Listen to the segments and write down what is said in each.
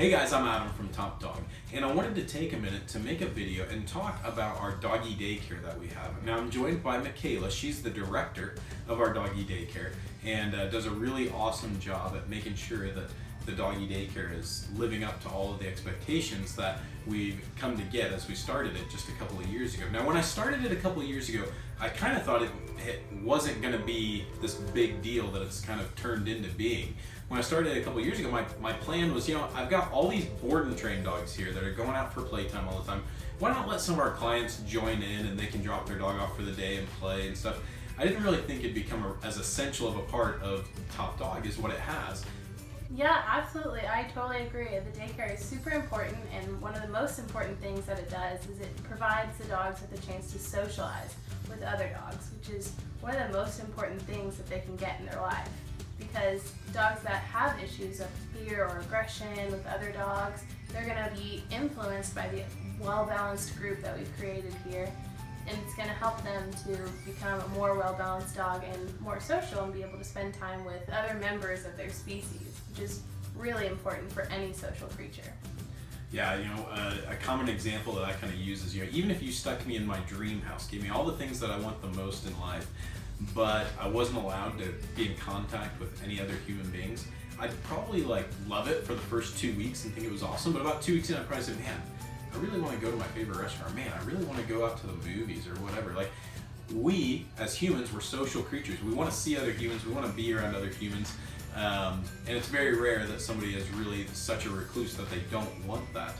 Hey guys, I'm Adam from Top Dog, and I wanted to take a minute to make a video and talk about our doggy daycare that we have. Now I'm joined by Michaela. She's the director of our doggy daycare and does a really awesome job at making sure that the doggy daycare is living up to all of the expectations that we've come to get as we started it just a couple of years ago. Now when I started it a couple of years ago, I kind of thought it wasn't going to be this big deal that it's kind of turned into being. When I started a couple of years ago, my plan was, I've got all these board and trained dogs here that are going out for playtime all the time. Why not let some of our clients join in and they can drop their dog off for the day and play and stuff. I didn't really think it'd become as essential of a part of Top Dog as what it has. Yeah, absolutely. I totally agree. The daycare is super important, and one of the most important things that it does is it provides the dogs with a chance to socialize with other dogs, which is one of the most important things that they can get in their life. Because dogs that have issues of fear or aggression with other dogs, they're going to be influenced by the well-balanced group that we've created here, and it's going to help them to become a more well-balanced dog and more social and be able to spend time with other members of their species, which is really important for any social creature. Yeah, a common example that I kind of use is, even if you stuck me in my dream house, gave me all the things that I want the most in life, but I wasn't allowed to be in contact with any other human beings, I'd probably love it for the first 2 weeks and think it was awesome, but about 2 weeks in I'd probably say, man, I really want to go to my favorite restaurant, man, I really want to go out to the movies or whatever. We, as humans, we're social creatures. We want to see other humans, we want to be around other humans, and it's very rare that somebody is really such a recluse that they don't want that.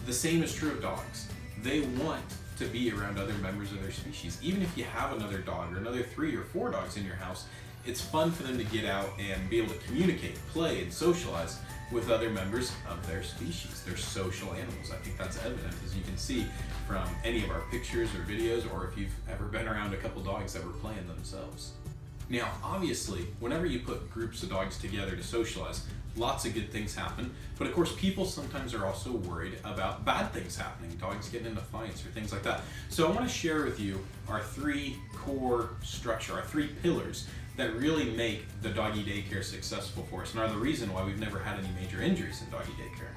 The same is true of dogs. They want to be around other members of their species. Even if you have another dog or another 3 or 4 dogs in your house, it's fun for them to get out and be able to communicate, play, and socialize with other members of their species. They're social animals. I think that's evident, as you can see from any of our pictures or videos, or if you've ever been around a couple dogs that were playing themselves. Now, obviously, whenever you put groups of dogs together to socialize, lots of good things happen, but of course people sometimes are also worried about bad things happening, dogs getting into fights or things like that. So I want to share with you our 3 core structure, our 3 pillars that really make the doggy daycare successful for us and are the reason why we've never had any major injuries in doggy daycare.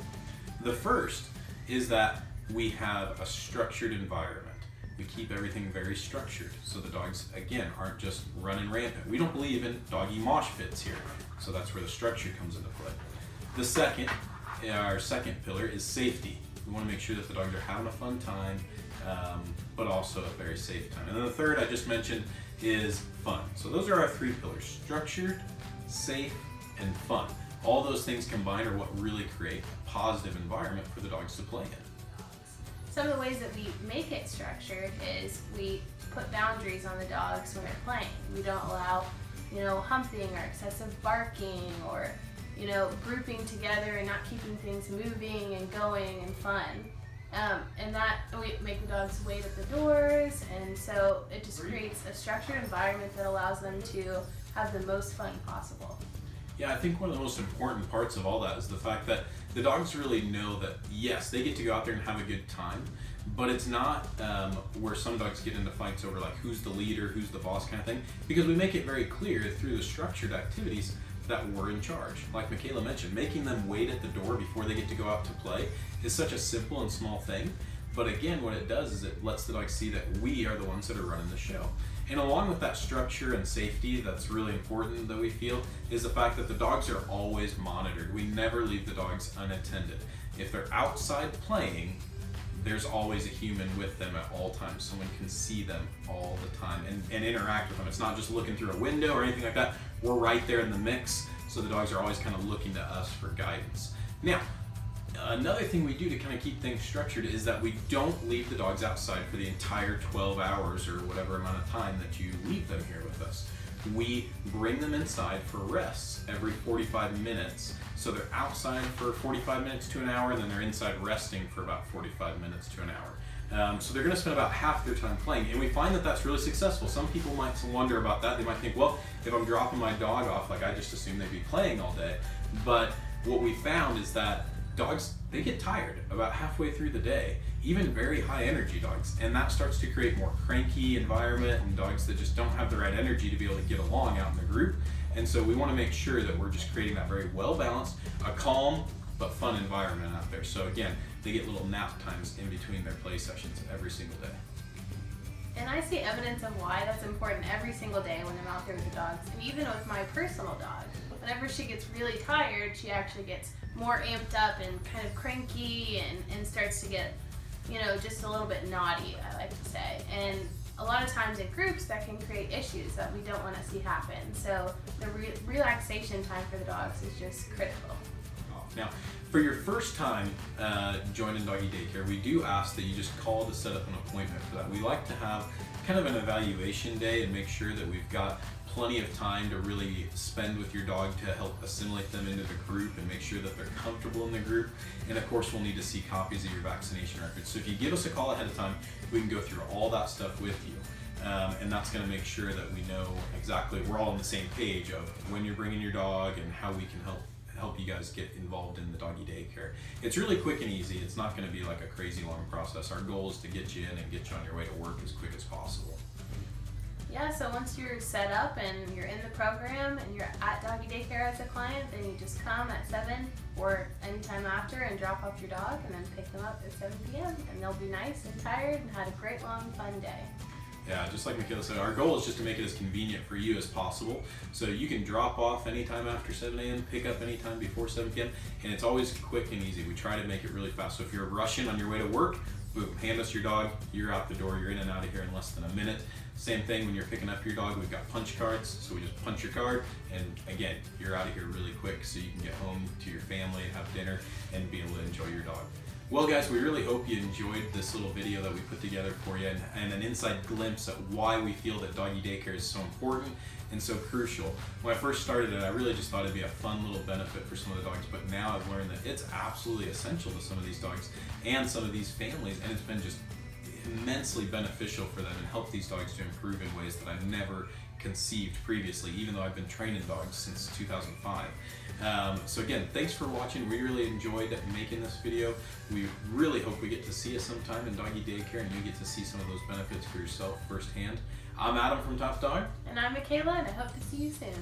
The first is that we have a structured environment. We keep everything very structured so the dogs, again, aren't just running rampant. We don't believe in doggy mosh pits here, so that's where the structure comes into play. Our second pillar is safety. We want to make sure that the dogs are having a fun time, but also a very safe time. And then the third I just mentioned is fun. So those are our 3 pillars: structured, safe, and fun. All those things combined are what really create a positive environment for the dogs to play in. Some of the ways that we make it structured is we put boundaries on the dogs when they're playing. We don't allow, humping or excessive barking or, grouping together and not keeping things moving and going and fun. And that we make the dogs wait at the doors, and so it just creates a structured environment that allows them to have the most fun possible. Yeah, I think one of the most important parts of all that is the fact that the dogs really know that, yes, they get to go out there and have a good time, but it's not where some dogs get into fights over who's the leader, who's the boss kind of thing, because we make it very clear through the structured activities that we're in charge. Like Michaela mentioned, making them wait at the door before they get to go out to play is such a simple and small thing, but again, what it does is it lets the dogs see that we are the ones that are running the show. And along with that structure and safety that's really important that we feel is the fact that the dogs are always monitored. We never leave the dogs unattended. If they're outside playing, there's always a human with them at all times. Someone can see them all the time and interact with them. It's not just looking through a window or anything like that. We're right there in the mix, so the dogs are always kind of looking to us for guidance. Now, another thing we do to kind of keep things structured is that we don't leave the dogs outside for the entire 12 hours or whatever amount of time that you leave them here with us. We bring them inside for rests every 45 minutes. So they're outside for 45 minutes to an hour, and then they're inside resting for about 45 minutes to an hour. So they're going to spend about half their time playing, and we find that that's really successful. Some people might wonder about that. They might think, well, if I'm dropping my dog off, I just assume they'd be playing all day. But what we found is that dogs, they get tired about halfway through the day, even very high energy dogs, and that starts to create more cranky environment and dogs that just don't have the right energy to be able to get along out in the group. And so we want to make sure that we're just creating that very well balanced, a calm, but fun environment out there. So again, they get little nap times in between their play sessions every single day. And I see evidence of why that's important every single day when I'm out there with the dogs. And even with my personal dog, whenever she gets really tired, she actually gets more amped up and kind of cranky and starts to get, just a little bit naughty, I like to say. And a lot of times in groups that can create issues that we don't want to see happen. So the relaxation time for the dogs is just critical. Now, for your first time joining Doggy Daycare, we do ask that you just call to set up an appointment for that. We like to have kind of an evaluation day and make sure that we've got plenty of time to really spend with your dog to help assimilate them into the group and make sure that they're comfortable in the group. And of course, we'll need to see copies of your vaccination records. So if you give us a call ahead of time, we can go through all that stuff with you. And that's going to make sure that we know exactly, we're all on the same page of when you're bringing your dog and how we can help you guys get involved in the Doggy Daycare. It's really quick and easy. It's not going to be like a crazy long process. Our goal is to get you in and get you on your way to work as quick as possible. Yeah, so once you're set up and you're in the program and you're at Doggy Daycare as a client, then you just come at 7 or anytime after and drop off your dog and then pick them up at 7 p.m. and they'll be nice and tired and had a great long fun day. Yeah, just like Michaela said, our goal is just to make it as convenient for you as possible. So you can drop off anytime after 7 a.m., pick up anytime before 7 p.m., and it's always quick and easy. We try to make it really fast. So if you're rushing on your way to work, boom, hand us your dog, you're out the door, you're in and out of here in less than a minute. Same thing when you're picking up your dog, we've got punch cards, so we just punch your card, and again, you're out of here really quick so you can get home to your family, have dinner, and be able to enjoy your dog. Well guys, we really hope you enjoyed this little video that we put together for you and an inside glimpse at why we feel that Doggy Daycare is so important and so crucial. When I first started it, I really just thought it'd be a fun little benefit for some of the dogs, but now I've learned that it's absolutely essential to some of these dogs and some of these families, and it's been just immensely beneficial for them and helped these dogs to improve in ways that I've never conceived previously, even though I've been training dogs since 2005. So again, thanks for watching. We really enjoyed making this video. We really hope we get to see you sometime in Doggy Daycare and you get to see some of those benefits for yourself firsthand. I'm Adam from Top Dog. And I'm Michaela, and I hope to see you soon.